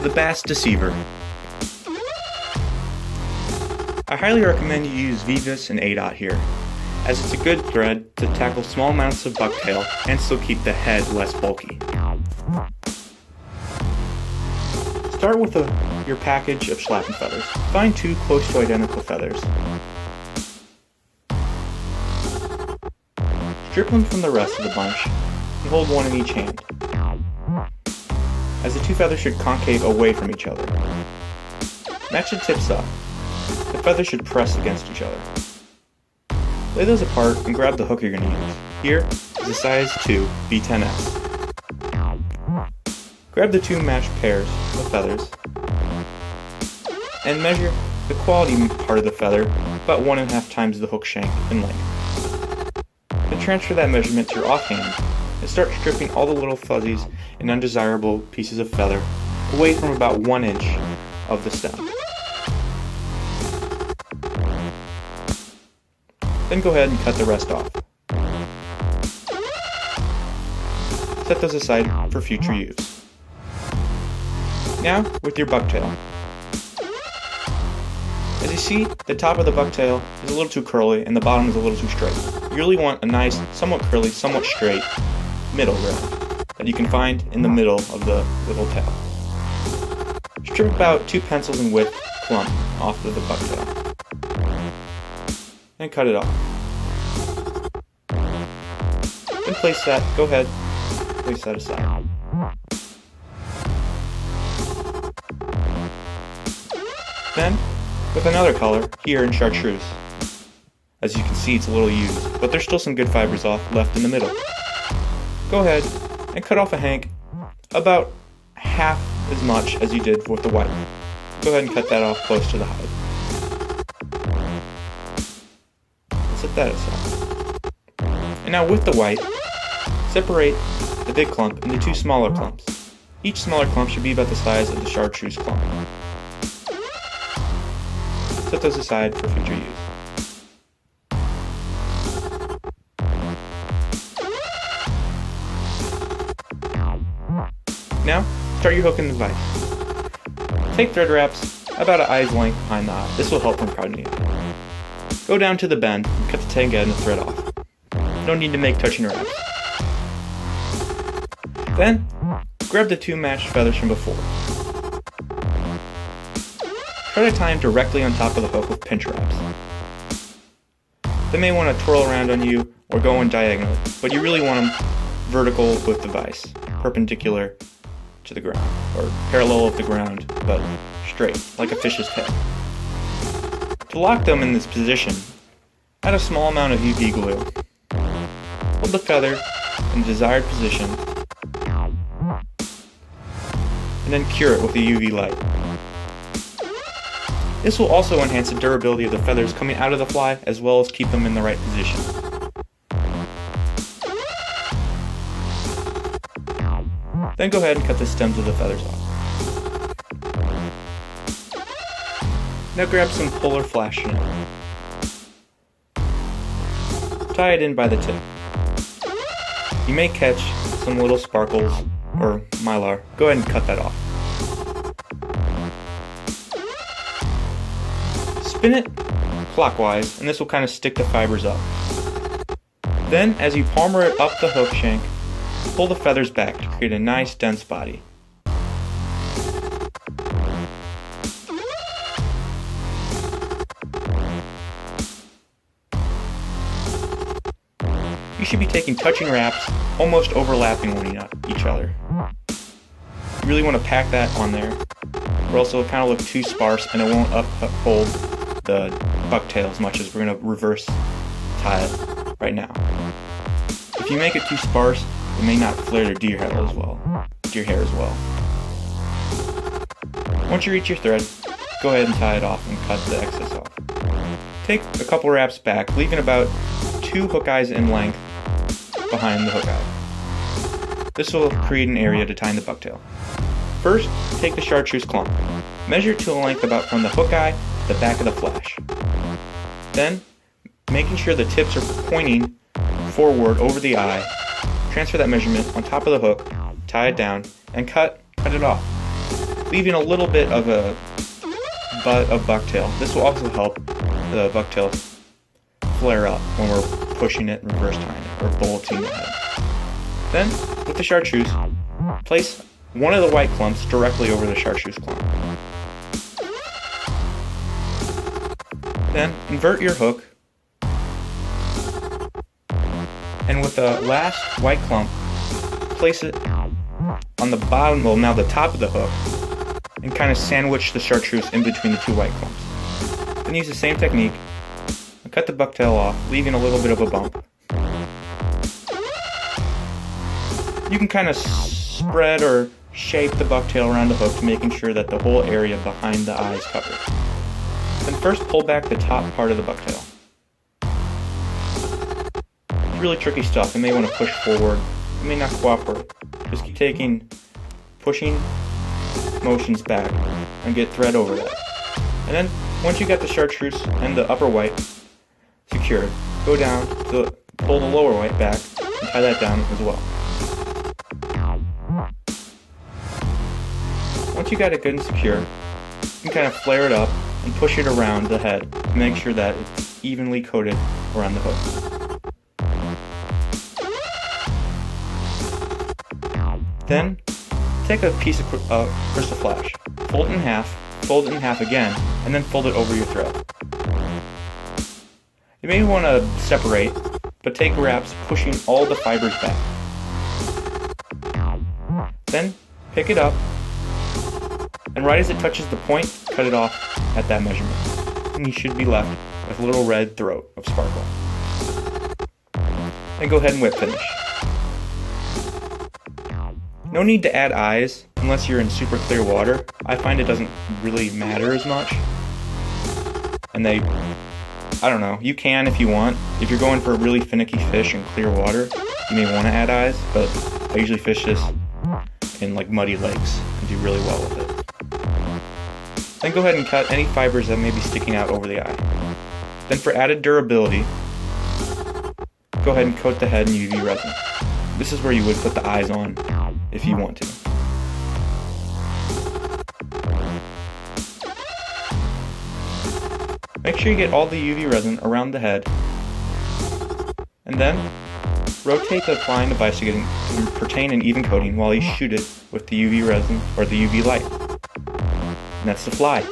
the bass deceiver. I highly recommend you use Vivus and A-Dot here, as it's a good thread to tackle small amounts of bucktail and still keep the head less bulky. Start with your package of schlappen feathers. Find 2 close to identical feathers. Strip them from the rest of the bunch and hold one in each hand, as the 2 feathers should concave away from each other. Match the tips up. The feathers should press against each other. Lay those apart and grab the hook you're going to use. Here is a size 2 V10S. Grab the 2 matched pairs of feathers and measure the quality part of the feather about 1.5 times the hook shank in length. Then transfer that measurement to your offhand and start stripping all the little fuzzies and undesirable pieces of feather away from about 1 inch of the stem. Then go ahead and cut the rest off. Set those aside for future use. Now, with your bucktail. As you see, the top of the bucktail is a little too curly and the bottom is a little too straight. You really want a nice, somewhat curly, somewhat straight middle ground that you can find in the middle of the little tail. Strip about 2 pencils in width clump off of the bucktail and cut it off. Then place that aside. Then, with another color, here in chartreuse. As you can see, it's a little used, but there's still some good fibers left in the middle. Go ahead and cut off a hank about half as much as you did with the white. Go ahead and cut that off close to the hide. Set that aside. And now with the white, separate the big clump into 2 smaller clumps. Each smaller clump should be about the size of the chartreuse clump. Set those aside for future use. Now, start your hook in the vise. Take thread wraps about an eye's length behind the eye. This will help from crowding you. Go down to the bend and cut the tag end and the thread off. No need to make touching wraps. Then, grab the 2 matched feathers from before. Try to tie them directly on top of the hook with pinch wraps. They may want to twirl around on you or go in diagonally, but you really want them vertical with the vise, perpendicular to the ground, or parallel with the ground, but straight, like a fish's tail. To lock them in this position, add a small amount of UV glue. Hold the feather in the desired position, and then cure it with a UV light. This will also enhance the durability of the feathers coming out of the fly, as well as keep them in the right position. Then go ahead and cut the stems of the feathers off. Now grab some polar flash chenille. Tie it in by the tip. You may catch some little sparkles or mylar. Go ahead and cut that off. Spin it clockwise, and this will kind of stick the fibers up. Then, as you palmer it up the hook shank, pull the feathers back to create a nice dense body. You should be taking touching wraps, almost overlapping each other. You really want to pack that on there, or else it'll kind of look too sparse and it won't uphold the bucktail as much as we're going to reverse tie it right now. If you make it too sparse, it may not flare to deer hair as well. Once you reach your thread, go ahead and tie it off and cut the excess off. Take a couple wraps back, leaving about 2 hook eyes in length behind the hook eye. This will create an area to tie in the bucktail. First, take the chartreuse clump. Measure to a length about from the hook eye to the back of the flash. Then, making sure the tips are pointing forward over the eye, transfer that measurement on top of the hook, tie it down, and cut it off. leaving a little bit of a butt of bucktail. This will also help the bucktail flare up when we're pushing it and reverse tying it, or bulleting the head. Then, with the chartreuse, place one of the white clumps directly over the chartreuse clump. Then, invert your hook, and with the last white clump, place it on the bottom, well now the top of the hook, and kind of sandwich the chartreuse in between the two white clumps. Then use the same technique, and cut the bucktail off, leaving a little bit of a bump. You can kind of spread or shape the bucktail around the hook, making sure that the whole area behind the eye is covered. Then first pull back the top part of the bucktail. It's really tricky stuff. You may want to push forward. You may not cooperate. Just keep pushing motions back and get thread over that. And then once you got the chartreuse and the upper white secured, go down to pull the lower white back and tie that down as well. Once you got it good and secure, you can kind of flare it up and push it around the head to make sure that it's evenly coated around the hook. Then, take a piece of crystal flash, fold it in half again, and then fold it over your thread. You may want to separate, but take wraps pushing all the fibers back. Then, pick it up, and right as it touches the point, cut it off at that measurement. And you should be left with a little red throat of sparkle. Then go ahead and whip finish. No need to add eyes unless you're in super clear water. I find it doesn't really matter as much. And I don't know, you can if you want. If you're going for a really finicky fish in clear water, you may want to add eyes, but I usually fish this in like muddy lakes and do really well with it. Then go ahead and cut any fibers that may be sticking out over the eye. Then for added durability, go ahead and coat the head in UV resin. This is where you would put the eyes on if you want to. Make sure you get all the UV resin around the head, and then rotate the flying device to retain an even coating while you shoot it with the UV resin or the UV light. And that's the fly.